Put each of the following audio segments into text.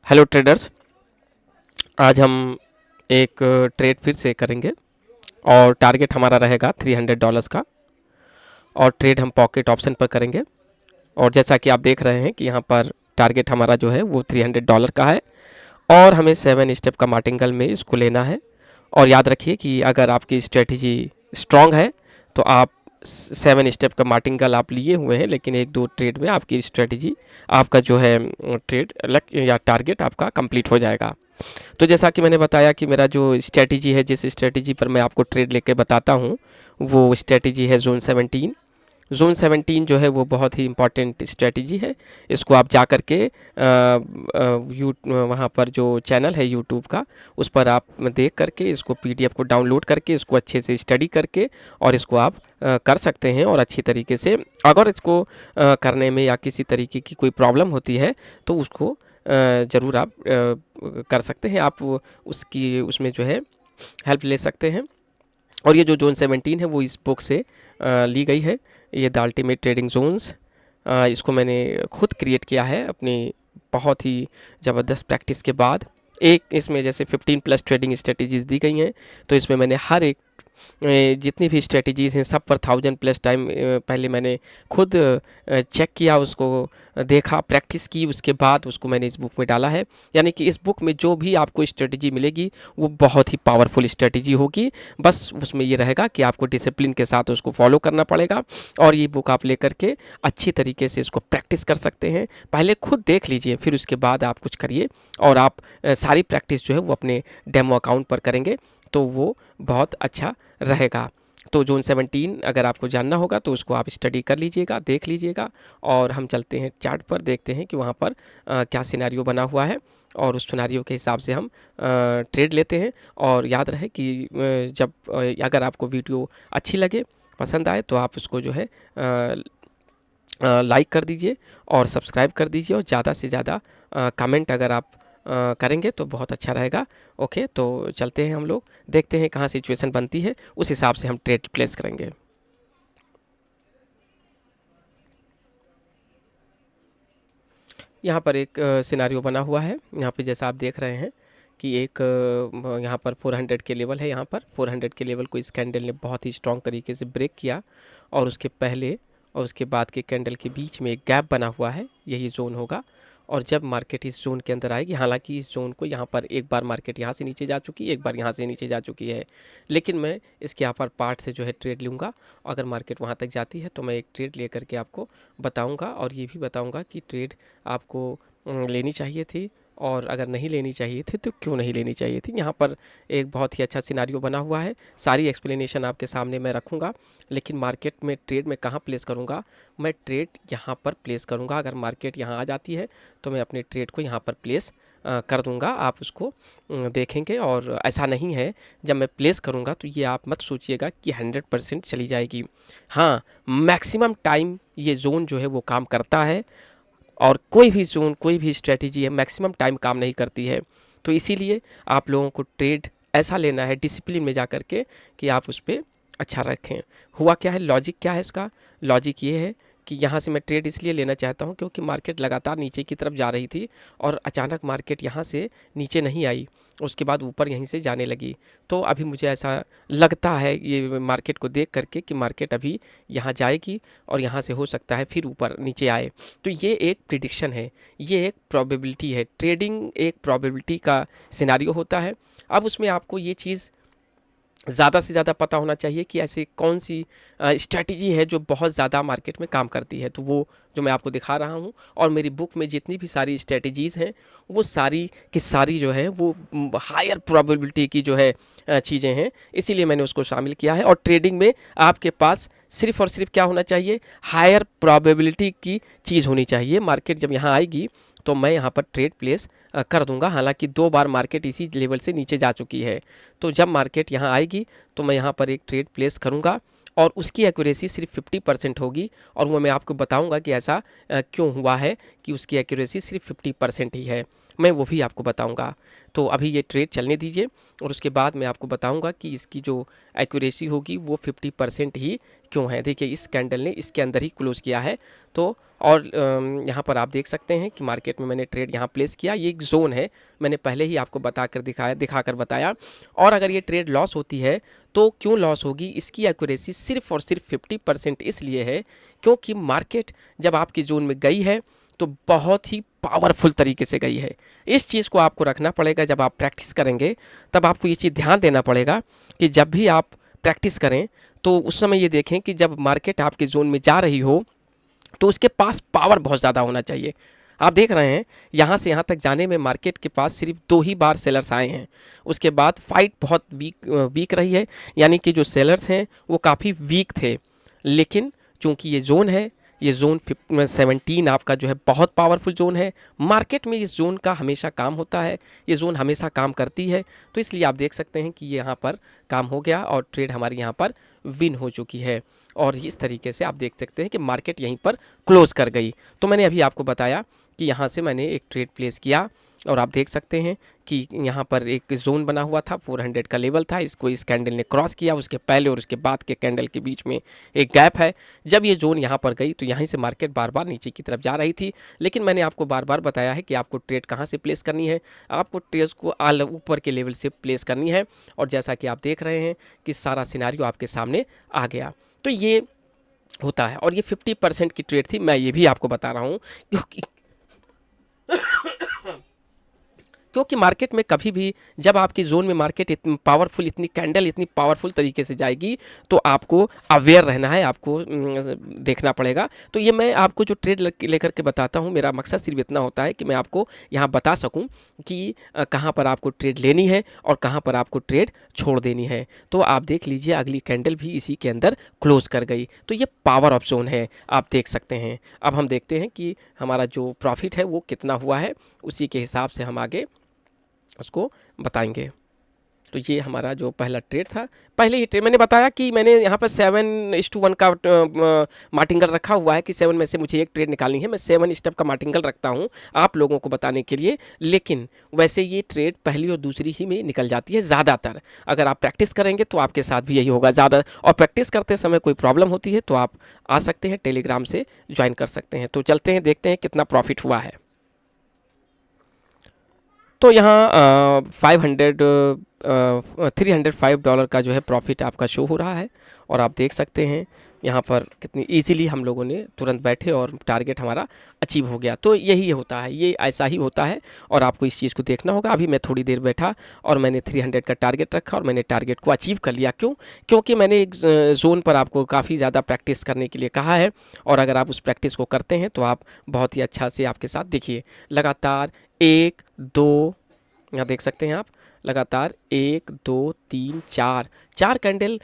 Hello traders. आज हम एक ट्रेड फिर से करेंगे और टारगेट हमारा रहेगा $300 का और ट्रेड हम पॉकेट ऑप्शन पर करेंगे। और जैसा कि आप देख रहे हैं कि यहाँ पर टारगेट हमारा जो है वो $300 का है और हमें 7 स्टेप का मार्टिंगल में इसको लेना है। और याद रखिए कि अगर आपकी स्ट्रेटजी स्ट्रांग है तो आप 7 स्टेप का मार्टिंगल आप लिए हुए हैं, लेकिन एक दो ट्रेड में आपकी स्ट्रेटजी आपका जो है ट्रेड या टारगेट आपका कंप्लीट हो जाएगा। तो जैसा कि मैंने बताया कि मेरा जो स्ट्रेटजी है, जिस स्ट्रेटजी पर मैं आपको ट्रेड लेके बताता हूँ, वो स्ट्रेटजी है ज़ोन 17। ज़ोन 17 जो है वो बहुत ही इम्पॉर्टेंट स्ट्रेटजी है। इसको आप जा कर के वहाँ पर जो चैनल है यूट्यूब का, उस पर आप देख करके इसको पीडीएफ को डाउनलोड करके इसको अच्छे से स्टडी करके और इसको आप कर सकते हैं। और अच्छी तरीके से अगर इसको करने में या किसी तरीके की कोई प्रॉब्लम होती है तो उसको ज़रूर आप कर सकते हैं। आप उसकी उसमें जो है हेल्प ले सकते हैं। और ये जो ज़ोन 17 है वो इस बुक से ली गई है। ये द अल्टीमेट ट्रेडिंग जोन्स, इसको मैंने खुद क्रिएट किया है अपनी बहुत ही ज़बरदस्त प्रैक्टिस के बाद। एक इसमें जैसे 15 प्लस ट्रेडिंग स्ट्रेटजीज़ दी गई हैं, तो इसमें मैंने हर एक जितनी भी स्ट्रेटजीज़ हैं सब पर 1000 प्लस टाइम पहले मैंने खुद चेक किया, उसको देखा, प्रैक्टिस की, उसके बाद उसको मैंने इस बुक में डाला है। यानी कि इस बुक में जो भी आपको स्ट्रेटजी मिलेगी वो बहुत ही पावरफुल स्ट्रेटजी होगी। बस उसमें ये रहेगा कि आपको डिसिप्लिन के साथ उसको फॉलो करना पड़ेगा। और ये बुक आप लेकर के अच्छी तरीके से इसको प्रैक्टिस कर सकते हैं। पहले खुद देख लीजिए, फिर उसके बाद आप कुछ करिए और आप सारी प्रैक्टिस जो है वो अपने डेमो अकाउंट पर करेंगे तो वो बहुत अच्छा रहेगा। तो ज़ोन 17 अगर आपको जानना होगा तो उसको आप स्टडी कर लीजिएगा, देख लीजिएगा। और हम चलते हैं चार्ट पर, देखते हैं कि वहाँ पर क्या सिनेरियो बना हुआ है और उस सिनेरियो के हिसाब से हम ट्रेड लेते हैं। और याद रहे कि जब अगर आपको वीडियो अच्छी लगे, पसंद आए, तो आप उसको जो है लाइक कर दीजिए और सब्सक्राइब कर दीजिए और ज़्यादा से ज़्यादा कमेंट अगर आप करेंगे तो बहुत अच्छा रहेगा। ओके, तो चलते हैं हम लोग, देखते हैं कहाँ सिचुएशन बनती है, उस हिसाब से हम ट्रेड प्लेस करेंगे। यहाँ पर एक सिनारियो बना हुआ है। यहाँ पे जैसा आप देख रहे हैं कि एक यहाँ पर 400 के लेवल है। यहाँ पर 400 के लेवल को इस कैंडल ने बहुत ही स्ट्रॉन्ग तरीके से ब्रेक किया और उसके पहले और उसके बाद के कैंडल के बीच में एक गैप बना हुआ है, यही जोन होगा। और जब मार्केट इस जोन के अंदर आएगी, हालांकि इस जोन को यहाँ पर एक बार मार्केट यहाँ से नीचे जा चुकी है, एक बार यहाँ से नीचे जा चुकी है, लेकिन मैं इसके यहाँ पर पार्ट से जो है ट्रेड लूँगा। अगर मार्केट वहाँ तक जाती है तो मैं एक ट्रेड ले करके आपको बताऊँगा और ये भी बताऊँगा कि ट्रेड आपको लेनी चाहिए थी और अगर नहीं लेनी चाहिए थी तो क्यों नहीं लेनी चाहिए थी। यहाँ पर एक बहुत ही अच्छा सिनारियो बना हुआ है, सारी एक्सप्लेनेशन आपके सामने मैं रखूँगा। लेकिन मार्केट में ट्रेड में कहाँ प्लेस करूँगा, मैं ट्रेड यहाँ पर प्लेस करूँगा। अगर मार्केट यहाँ आ जाती है तो मैं अपने ट्रेड को यहाँ पर प्लेस कर दूँगा। आप उसको देखेंगे और ऐसा नहीं है जब मैं प्लेस करूँगा तो ये आप मत सोचिएगा कि 100% चली जाएगी। हाँ, मैक्सिमम टाइम ये जोन जो है वो काम करता है और कोई भी जोन, कोई भी स्ट्रेटजी है मैक्सिमम टाइम काम नहीं करती है। तो इसीलिए आप लोगों को ट्रेड ऐसा लेना है डिसिप्लिन में जा कर के कि आप उस पर अच्छा रखें। हुआ क्या है, लॉजिक क्या है इसका? लॉजिक ये है कि यहाँ से मैं ट्रेड इसलिए लेना चाहता हूँ क्योंकि मार्केट लगातार नीचे की तरफ जा रही थी और अचानक मार्केट यहाँ से नीचे नहीं आई, उसके बाद ऊपर यहीं से जाने लगी। तो अभी मुझे ऐसा लगता है ये मार्केट को देख करके कि मार्केट अभी यहाँ जाएगी और यहाँ से हो सकता है फिर ऊपर नीचे आए। तो ये एक प्रिडिक्शन है, ये एक प्रोबेबिलिटी है। ट्रेडिंग एक प्रोबेबिलिटी का सिनेरियो होता है। अब उसमें आपको ये चीज़ ज़्यादा से ज़्यादा पता होना चाहिए कि ऐसी कौन सी स्ट्रैटेजी है जो बहुत ज़्यादा मार्केट में काम करती है। तो वो जो मैं आपको दिखा रहा हूँ और मेरी बुक में जितनी भी सारी स्ट्रैटेजीज़ हैं वो सारी की सारी जो है वो हायर प्रोबेबिलिटी की जो है चीज़ें हैं, इसीलिए मैंने उसको शामिल किया है। और ट्रेडिंग में आपके पास सिर्फ और सिर्फ क्या होना चाहिए, हायर प्रोबेबिलिटी की चीज़ होनी चाहिए। मार्केट जब यहाँ आएगी तो मैं यहाँ पर ट्रेड प्लेस कर दूंगा। हालांकि 2 बार मार्केट इसी लेवल से नीचे जा चुकी है, तो जब मार्केट यहाँ आएगी तो मैं यहाँ पर एक ट्रेड प्लेस करूँगा और उसकी एक्यूरेसी सिर्फ 50% होगी। और वो मैं आपको बताऊँगा कि ऐसा क्यों हुआ है कि उसकी एक्यूरेसी सिर्फ 50% ही है, मैं वो भी आपको बताऊँगा। तो अभी ये ट्रेड चलने दीजिए और उसके बाद मैं आपको बताऊंगा कि इसकी जो एक्यूरेसी होगी वो 50% ही क्यों है। देखिए इस कैंडल ने इसके अंदर ही क्लोज किया है। तो और यहाँ पर आप देख सकते हैं कि मार्केट में मैंने ट्रेड यहाँ प्लेस किया, ये एक जोन है, मैंने पहले ही आपको दिखाकर बताया। और अगर ये ट्रेड लॉस होती है तो क्यों लॉस होगी, इसकी एक्यूरेसी सिर्फ और सिर्फ 50% इसलिए है क्योंकि मार्केट जब आपकी जोन में गई है तो बहुत ही पावरफुल तरीके से गई है। इस चीज़ को आपको रखना पड़ेगा, जब आप प्रैक्टिस करेंगे तब आपको ये चीज़ ध्यान देना पड़ेगा कि जब भी आप प्रैक्टिस करें तो उस समय ये देखें कि जब मार्केट आपके जोन में जा रही हो तो उसके पास पावर बहुत ज़्यादा होना चाहिए। आप देख रहे हैं यहाँ से यहाँ तक जाने में मार्केट के पास सिर्फ 2 ही बार सेलर्स आए हैं, उसके बाद फाइट बहुत वीक रही है, यानी कि जो सेलर्स हैं वो काफ़ी वीक थे। लेकिन चूंकि ये जोन है, ये जोन 17 आपका जो है बहुत पावरफुल जोन है, मार्केट में इस जोन का हमेशा काम होता है, ये जोन हमेशा काम करती है। तो इसलिए आप देख सकते हैं कि ये यहाँ पर काम हो गया और ट्रेड हमारी यहाँ पर विन हो चुकी है। और इस तरीके से आप देख सकते हैं कि मार्केट यहीं पर क्लोज कर गई। तो मैंने अभी आपको बताया कि यहाँ से मैंने एक ट्रेड प्लेस किया और आप देख सकते हैं कि यहाँ पर एक जोन बना हुआ था, 400 का लेवल था, इसको इस कैंडल ने क्रॉस किया, उसके पहले और उसके बाद के कैंडल के बीच में एक गैप है। जब ये जोन यहाँ पर गई तो यहीं से मार्केट बार बार नीचे की तरफ जा रही थी, लेकिन मैंने आपको बार बार बताया है कि आपको ट्रेड कहाँ से प्लेस करनी है, आपको ट्रेड को ऊपर के लेवल से प्लेस करनी है। और जैसा कि आप देख रहे हैं कि सारा सिनारियो आपके सामने आ गया। तो ये होता है और ये 50% की ट्रेड थी, मैं ये भी आपको बता रहा हूँ क्योंकि मार्केट में कभी भी जब आपकी जोन में मार्केट इतनी पावरफुल, इतनी कैंडल इतनी पावरफुल तरीके से जाएगी तो आपको अवेयर रहना है, आपको देखना पड़ेगा। तो ये मैं आपको जो ट्रेड लेकर के बताता हूँ, मेरा मकसद सिर्फ इतना होता है कि मैं आपको यहाँ बता सकूँ कि कहाँ पर आपको ट्रेड लेनी है और कहाँ पर आपको ट्रेड छोड़ देनी है। तो आप देख लीजिए अगली कैंडल भी इसी के अंदर क्लोज कर गई, तो ये पावर ऑफ जोन है, आप देख सकते हैं। अब हम देखते हैं कि हमारा जो प्रॉफिट है वो कितना हुआ है, उसी के हिसाब से हम आगे उसको बताएंगे। तो ये हमारा जो पहला ट्रेड था, पहले ही ट्रेड मैंने बताया कि मैंने यहाँ पर 7:1 का मार्टिंगल रखा हुआ है कि 7 में से मुझे एक ट्रेड निकालनी है। मैं 7 स्टेप का मार्टिंगल रखता हूँ आप लोगों को बताने के लिए, लेकिन वैसे ये ट्रेड पहली और दूसरी ही में निकल जाती है ज़्यादातर। अगर आप प्रैक्टिस करेंगे तो आपके साथ भी यही होगा ज़्यादा, और प्रैक्टिस करते समय कोई प्रॉब्लम होती है तो आप आ सकते हैं, टेलीग्राम से ज्वाइन कर सकते हैं। तो चलते हैं, देखते हैं कितना प्रॉफिट हुआ है। तो यहाँ 305 डॉलर का जो है प्रॉफिट आपका शो हो रहा है और आप देख सकते हैं यहाँ पर कितनी इजीली हम लोगों ने तुरंत बैठे और टारगेट हमारा अचीव हो गया। तो यही होता है, ये ऐसा ही होता है और आपको इस चीज़ को देखना होगा। अभी मैं थोड़ी देर बैठा और मैंने 300 का टारगेट रखा और मैंने टारगेट को अचीव कर लिया। क्यों? क्योंकि मैंने एक जोन पर आपको काफ़ी ज़्यादा प्रैक्टिस करने के लिए कहा है और अगर आप उस प्रैक्टिस को करते हैं तो आप बहुत ही अच्छा से आपके साथ देखिए लगातार 1 2 यहाँ देख सकते हैं आप लगातार 1 2 3 4 कैंडल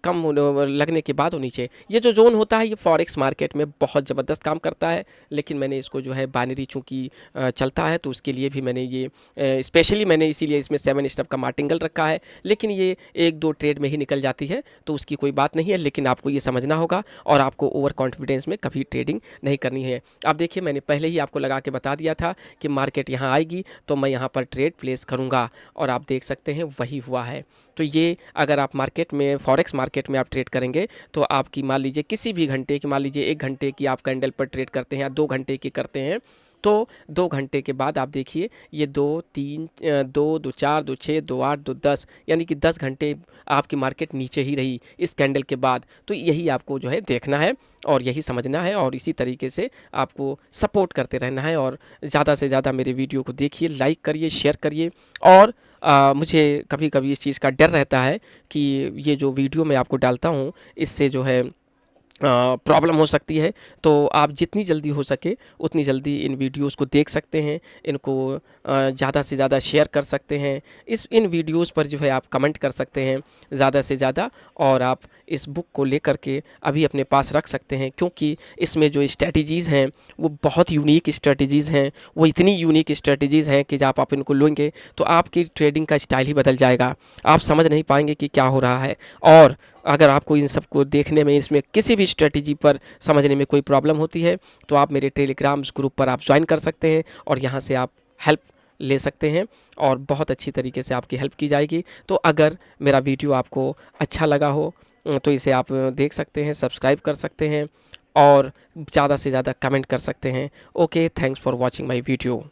कम लगने के बाद और नीचे ये जो जोन होता है ये फॉरेक्स मार्केट में बहुत ज़बरदस्त काम करता है। लेकिन मैंने इसको जो है बाइनरी चूँकि चलता है तो उसके लिए भी मैंने ये स्पेशली मैंने इसीलिए इसमें 7 स्टेप का मार्टिंगल रखा है। लेकिन ये 1-2 ट्रेड में ही निकल जाती है तो उसकी कोई बात नहीं है, लेकिन आपको ये समझना होगा और आपको ओवर कॉन्फिडेंस में कभी ट्रेडिंग नहीं करनी है। आप देखिए मैंने पहले ही आपको लगा के बता दिया था कि मार्केट यहाँ आएगी तो मैं यहाँ पर ट्रेड प्लेस करूँगा और आप देख सकते हैं वही हुआ है। तो ये अगर आप मार्केट में फॉरेक्स मार्केट में आप ट्रेड करेंगे तो आपकी मान लीजिए किसी भी घंटे की, मान लीजिए 1 घंटे की आप कैंडल पर ट्रेड करते हैं या 2 घंटे की करते हैं तो 2 घंटे के बाद आप देखिए ये 2 3 2 2 4 2 6 2 8 2 10 यानी कि 10 घंटे आपकी मार्केट नीचे ही रही इस कैंडल के बाद। तो यही आपको जो है देखना है और यही समझना है और इसी तरीके से आपको सपोर्ट करते रहना है और ज़्यादा से ज़्यादा मेरे वीडियो को देखिए, लाइक करिए, शेयर करिए। और मुझे कभी कभी इस चीज़ का डर रहता है कि ये जो वीडियो मैं आपको डालता हूँ इससे जो है प्रॉब्लम हो सकती है, तो आप जितनी जल्दी हो सके उतनी जल्दी इन वीडियोस को देख सकते हैं, इनको ज़्यादा से ज़्यादा शेयर कर सकते हैं। इन वीडियोस पर जो है आप कमेंट कर सकते हैं ज़्यादा से ज़्यादा और आप इस बुक को लेकर के अभी अपने पास रख सकते हैं क्योंकि इसमें जो स्ट्रेटजीज़ हैं वो बहुत यूनिक स्ट्रेटजीज़ हैं। वो इतनी यूनिक स्ट्रेटजीज़ हैं कि जब आप इनको लेंगे तो आपकी ट्रेडिंग का स्टाइल ही बदल जाएगा, आप समझ नहीं पाएंगे कि क्या हो रहा है। और अगर आपको इन सब को देखने में, इसमें किसी भी स्ट्रेटजी पर समझने में कोई प्रॉब्लम होती है तो आप मेरे टेलीग्राम ग्रुप पर आप ज्वाइन कर सकते हैं और यहाँ से आप हेल्प ले सकते हैं और बहुत अच्छी तरीके से आपकी हेल्प की जाएगी। तो अगर मेरा वीडियो आपको अच्छा लगा हो तो इसे आप देख सकते हैं, सब्सक्राइब कर सकते हैं और ज़्यादा से ज़्यादा कमेंट कर सकते हैं। Okay, thanks for watching my video.